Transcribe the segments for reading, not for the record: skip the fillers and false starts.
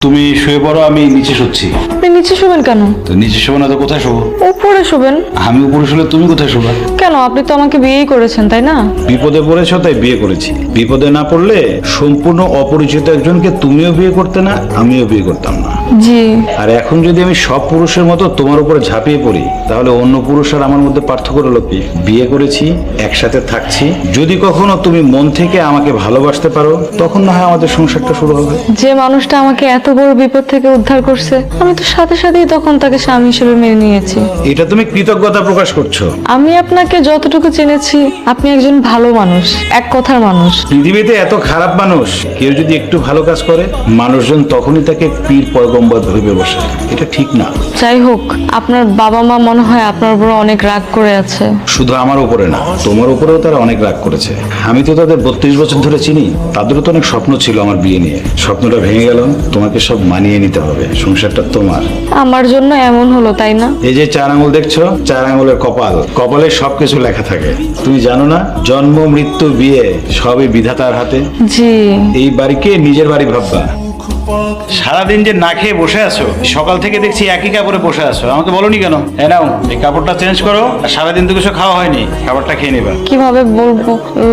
তুমি শুয়ে পড়ো, আমি নিচে শুচ্ছি। আপনি নিচে শোবেন কেন? তো নিচে শোবো না তো কোথায় শোবো? উপরে শোবেন। আমি উপরে শুলে তুমি কোথায় শোবা? কেন? আপনি তো আমাকে বিয়েই করেছেন, তাই না? বিপদে পড়েছো তাই বিয়ে করেছি। বিপদে না পড়লে সম্পূর্ণ অপরিচিত একজনকে তুমিও বিয়ে করতে না, আমিও বিয়ে করতাম না। জি। আর এখন যদি আমি সব পুরুষের মতো তোমার উপরে ঝাঁপিয়ে পড়ি, তাহলে অন্য পুরুষ আর আমার মধ্যে পার্থক্য হলো কি? বিয়ে করেছি, একসাথে থাকছি, যদি কখনো তুমি মন থেকে আমাকে ভালোবাসতে পারো, তখন না হয় আমাদের সংসারটা শুরু হবে। যে মানুষটা আমাকে এত বড় বিপদ থেকে উদ্ধার করছে, আমি তো সাথে সাথেই তখন তাকে স্বামী হিসেবে মেনে নিয়েছি। এটা তুমি কৃতজ্ঞতা প্রকাশ করছো। আমি আপনাকে যতটুকু চিনেছি, আপনি একজন ভালো মানুষ, এক কথার মানুষ। পৃথিবীতে এত খারাপ মানুষ, কেউ যদি একটু ভালো কাজ করে, মানুষজন তখনই তাকে পীর পয়গম্বর ভেবে বসে। এটা ঠিক না। যাই হোক, আপনার বাবা মা মনে হয় আপনার উপর অনেক রাগ করে আছে। শুধু আমার উপরে না, তোমার উপরেও তারা অনেক রাগ করেছে। আমি তো তাদের 32 বছর ধরে চিনি। তাদেরও তো অনেক স্বপ্ন ছিল আমার বিয়ে নিয়ে। স্বপ্নটা ভেঙে গেল। তোমাকে সব মানিয়ে নিতে হবে, সংসারটা তোমার। আমার জন্য এমন হলো, তাই না? এই যে 4 আঙুল দেখছো, 4 আঙুলের কপাল, কপালে সবকিছু লেখা থাকে। তুমি জানো না, জন্ম মৃত্যু বিয়ে সবই বিধাতার হাতে। জি। এই বাড়িকে নিজের বাড়ি ভাববা। সারাদিন যে না খেয়ে বসে আছো, সকাল থেকে দেখছি একই কাপড়ে বসে আছো, আমাকে বলোনি কেন? নাও, এই কাপড়টা চেঞ্জ করো। আর সারাদিন তো কিছু খাওয়া হয়নি, খাবারটা খেয়ে নেবা। কিভাবে বলবো,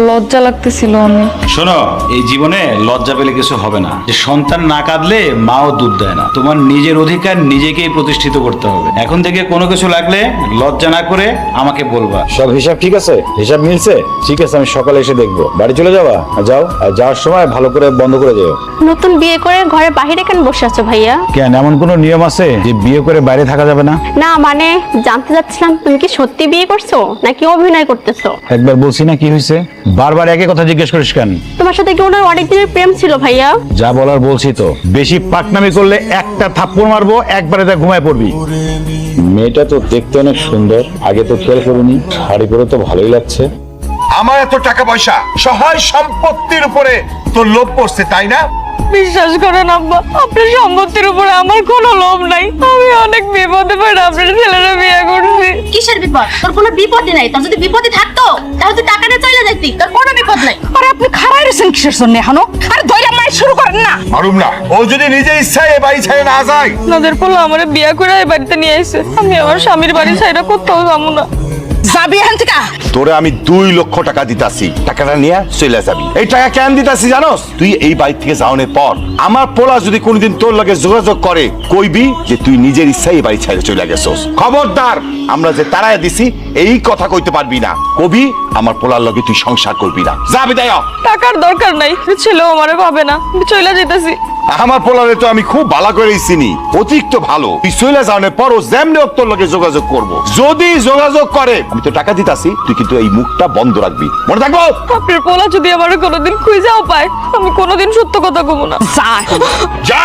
লজ্জা লাগতেছিল অনেক। শোনো, এই জীবনে লজ্জা পেলে কিছু হবে না। যে সন্তান না কাঁদলে মাও দুধ দেয় না। তোমার নিজের অধিকার নিজেকেই প্রতিষ্ঠিত করতে হবে। এখন থেকে কোনো কিছু লাগলে লজ্জা না করে আমাকে বলবা। সব হিসাব ঠিক আছে? হিসাব মিলছে? ঠিক আছে, আমি সকালে এসে দেখবো। বাড়ি চলে যাবা? যাও, আর যাওয়ার সময় ভালো করে বন্ধ করে যেও। নতুন বিয়ে করে ঘরের বাইরে কেন বসে আছো ভাইয়া? কেন, এমন কোনো নিয়ম আছে যে বিয়ে করে বাইরে থাকা যাবে না? না মানে জানতে চাচ্ছিলাম, তুমি কি সত্যি বিয়ে করছো নাকি অভিনয় করতেছো? একবার বলছি না কি হয়েছে? বারবার একই কথা জিজ্ঞেস করিস কেন? তোমার সাথে কি ওনার অনেক দিনের প্রেম ছিল ভাইয়া? যা বলার বলছি তো। বেশি পাকনামি করলে একটা থাপ্পড় মারবো, একবারে তা ঘুমায় পড়বি। মেয়েটা তো দেখতে অনেক সুন্দর, আগে তো খেয়াল করিনি। শাড়ি পরে তো ভালোই লাগছে। আমার এত টাকা পয়সা, সহায় সম্পত্তির উপরে তোর লোভ পড়ছে, তাই না? বিশ্বাস করেন আব্বা, আপনার সম্পত্তির উপরে আমার কোনো লোভ নাই। আমি অনেক বিপদে পড়ে আপনার ছেলেরা বিয়ে করছি। কিসের বিপদ? তোর কোনো বিপদই নাই। তোর যদি বিপদই থাকতো তাহলে তুই টাকা নিয়ে চলে যাইতি। তোর কোনো বিপদ নাই। আরে আপনি খারাই রয়েছেন কিসের জন্য এখনো? আরে ধৈর্য মাই শুরু করেন না। মারুম না। ও যদি নিজে ইচ্ছায় এ বাড়ি ছেড়ে না যায়। আপনাদের পোলা আমার বিয়ে করে এই বাড়িতে নিয়ে আইছে। আমি আমার স্বামীর বাড়ি ছাইরা কোথাও যাবো না। যাবি এখান থেকে। তোরে আমি 2 লক্ষ টাকা দিতাছি, টাকাটা নিয়ে চলে যাবি। এই টাকা কেন দিতাছি জানোস? তুই এই বাড়ি থেকে যাওয়ানোর পর আমার পোলা যদি কোনোদিন তোর লগে যোগাযোগ করে, কইবি যে তুই নিজের ইচ্ছায় এই বাড়ি ছেড়ে চলে গেছস। খবরদার, আমরা যে তারায় দিছি এই কথা কইতে পারবি না। কবি আমার পোলার লগে তুই সংসার করবি না। যাবি তাই। টাকার দরকার নাই, ছেলেও আমারে ভাবে না। আমি চলে যেতেছি। আমার পোলারে তো আমি খুব ভালো করেই চিনি, অতিরিক্ত ভালো। তুই চলে যাওয়ানোর পর ও যেমনি তোর লগে যোগাযোগ করবো। যদি যোগাযোগ করে, আমি তো টাকা দিতাছি, তুই কিন্তু এই মুখটা বন্ধ রাখবি, মনে থাকবো। আপনার পোলা যদি আমার কোনোদিন খুঁজেও পায়, আমি কোনোদিন সত্য কথা কমু না। যা যা।